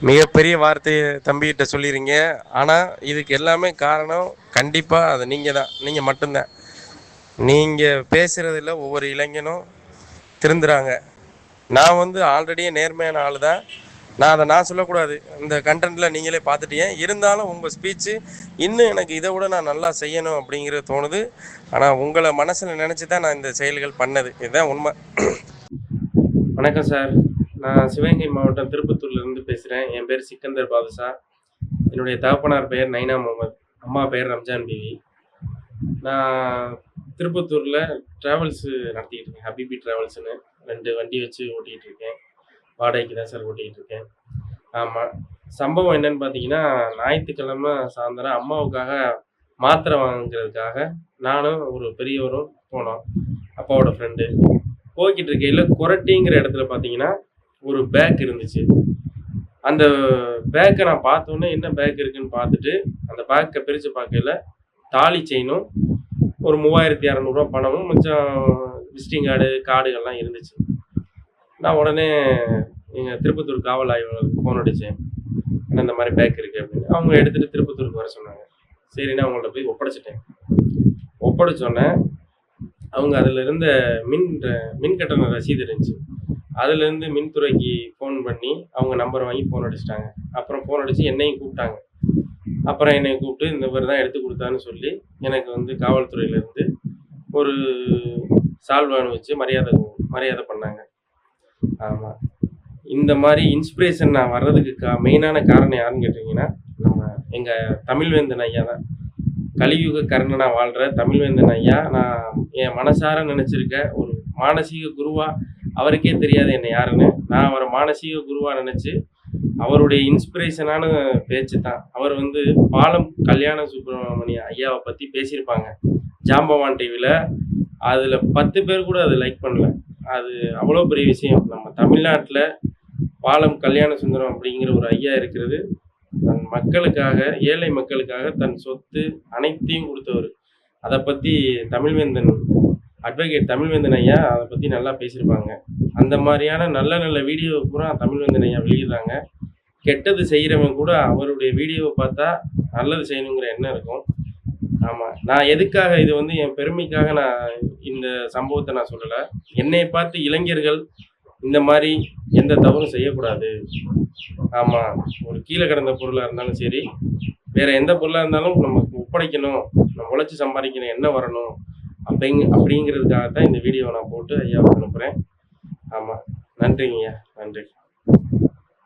மிகப்பெரிய வார்த்தையை தம்பிகிட்ட சொல்லிடுங்க. ஆனால் இதுக்கு எல்லாமே காரணம் கண்டிப்பாக அது நீங்கள் தான், நீங்கள் மட்டும்தான். நீங்கள் பேசுகிறதில் ஒவ்வொரு இளைஞனும் திருந்துறாங்க. நான் வந்து ஆல்ரெடியே நேர்மையான ஆள் தான். நான் சொல்லக்கூடாது, இந்த கண்டென்ட்டில் நீங்களே பார்த்துட்டீங்க. இருந்தாலும் உங்கள் ஸ்பீச்சு இன்னும் எனக்கு இதை விட நான் நல்லா செய்யணும் அப்படிங்கிறது தோணுது. ஆனால் உங்களை மனசில் நினச்சி தான் நான் இந்த செயல்கள் பண்ணது. இதுதான் உண்மை. வணக்கம் சார். நான் சிவகங்கை மாவட்டம் திருப்பத்தூர்லேருந்து பேசுகிறேன். என் பேர் சிக்கந்தர் பாதுஷா. என்னுடைய தகப்பனார் பெயர் நைனா முகமது, அம்மா பெயர் ரம்ஜான் பிவி. நான் திருப்பத்தூரில் ட்ராவல்ஸு நடத்திக்கிட்டு இருக்கேன். ஹபிபி ட்ராவல்ஸுன்னு 2 வண்டி வச்சு ஓட்டிகிட்டு இருக்கேன். வாடகைக்கு தான் சார் ஓட்டிகிட்டு இருக்கேன். ஆமாம். சம்பவம் என்னன்னு பார்த்தீங்கன்னா, ஞாயிற்றுக்கிழமை சாயந்தரம் அம்மாவுக்காக மாத்திரை வாங்குறதுக்காக நானும் ஒரு பெரியவரும் போனோம். அப்பாவோட ஃப்ரெண்டு. போய்கிட்டு இருக்கையில் கொரட்டிங்கிற இடத்துல பார்த்தீங்கன்னா ஒரு பேக் இருந்துச்சு. அந்த பேக்கை நான் பார்த்தோன்னே என்ன பேக் இருக்குன்னு பார்த்துட்டு அந்த பேக்கை பிரித்து பார்க்கையில் தாலி செயினும் ஒரு 3600 பணமும் மிச்சம் விசிட்டிங் கார்டுகள்லாம் இருந்துச்சு. நான் உடனே எங்கள் திருப்பத்தூர் காவல் ஆய்வாளருக்கு ஃபோன் அடித்தேன். இந்த மாதிரி பேக் இருக்குது அப்படின்னு. அவங்க எடுத்துகிட்டு திருப்பத்தூருக்கு வர சொன்னாங்க. சரின்னு அவங்கள்ட்ட போய் ஒப்படைச்சிட்டேன். ஒப்படைச்சோன்னே அவங்க அதில் இருந்த மின் கட்டண ரசீது இருந்துச்சு. அதுலேருந்து மின்துறைக்கு ஃபோன் பண்ணி அவங்க நம்பரை வாங்கி ஃபோன் அடிச்சிட்டாங்க. அப்புறம் ஃபோன் அடித்து என்னையும் கூப்பிட்டாங்க. அப்புறம் என்னை கூப்பிட்டு இந்த மாதிரி தான் எடுத்து கொடுத்தான்னு சொல்லி எனக்கு வந்து காவல்துறையிலேருந்து ஒரு சால்வை அனுப்பிச்சு மரியாதை பண்ணாங்க. ஆமாம். இந்த மாதிரி இன்ஸ்பிரேஷன் நான் வர்றதுக்கு மெயினான காரணம் யாருன்னு கேட்டிங்கன்னா, நம்ம எங்கள் தமிழ்வேந்தன் ஐயா தான். கலியுக கர்ணனாக வாழ்கிற தமிழ்வேந்தன் ஐயா நான் என் மனசார நினச்சிருக்க ஒரு மானசீக குருவாக. அவருக்கே தெரியாது என்னை யாருன்னு. நான் அவரை மானசீக குருவாக நினச்சி அவருடைய இன்ஸ்பிரேஷனான பேச்சு தான். அவர் வந்து பாலம் கல்யாண சுப்பிரமணிய ஐயாவை பற்றி பேசியிருப்பாங்க ஜாம்பவான் டிவியில். அதில் 10 பேர் கூட அதை லைக் பண்ணல. அது அவ்வளோ பெரிய விஷயம். நம்ம தமிழ்நாட்டில் பாலம் கல்யாண சுந்தரம் அப்படிங்கிற ஒரு ஐயா இருக்கிறது. தன் மக்களுக்காக, ஏழை மக்களுக்காக தன் சொத்து அனைத்தையும் கொடுத்தவர். அதை பற்றி அட்வொகேட் தமிழ்வேந்தன் ஐயா அதை பற்றி நல்லா பேசியிருப்பாங்க. அந்த மாதிரியான நல்ல வீடியோவை பூரா தமிழ்வேந்தன் ஐயா வெளியிடுறாங்க. கெட்டது செய்கிறவங்க கூட அவருடைய வீடியோவை பார்த்தா நல்லது செய்யணுங்கிற எண்ணம் இருக்கும். ஆமாம். நான் எதுக்காக இது வந்து என் பெருமைக்காக நான் இந்த சம்பவத்தை நான் சொல்லலை. என்னை பார்த்து இளைஞர்கள் இந்த மாதிரி எந்த தவறும் செய்யக்கூடாது. ஆமாம். ஒரு கீழே கிடந்த பொருளாக இருந்தாலும் சரி, வேறு எந்த பொருளாக இருந்தாலும் நமக்கு ஒப்படைக்கணும், நம்ம உழைச்சி சம்பாதிக்கணும், என்ன வரணும் அப்படிங்கிறதுக்காக தான் இந்த வீடியோவை நான் போட்டு ஐயாவுக்கு அனுப்புகிறேன். ஆமாம். நன்றிங்கய்யா. நன்றி.